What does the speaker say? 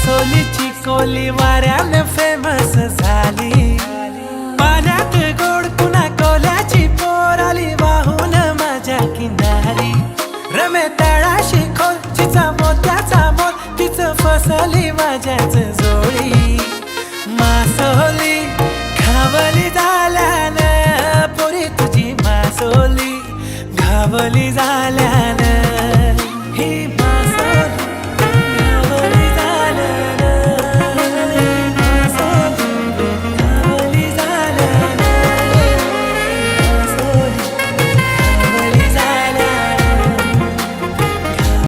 मासोलीची कोली वाऱ्याने famous झाली. पाण्यात गोड कुणा कोल्याची पोर आली वाहून माझ्या किनारी. रमे तळाशी खोल चिचा मोत्याचा मोल तिचं फसली माझ्याच जोडी. मासोली घावली झाल्यानं पोरी तुझी मासोली घावली झाल्यानं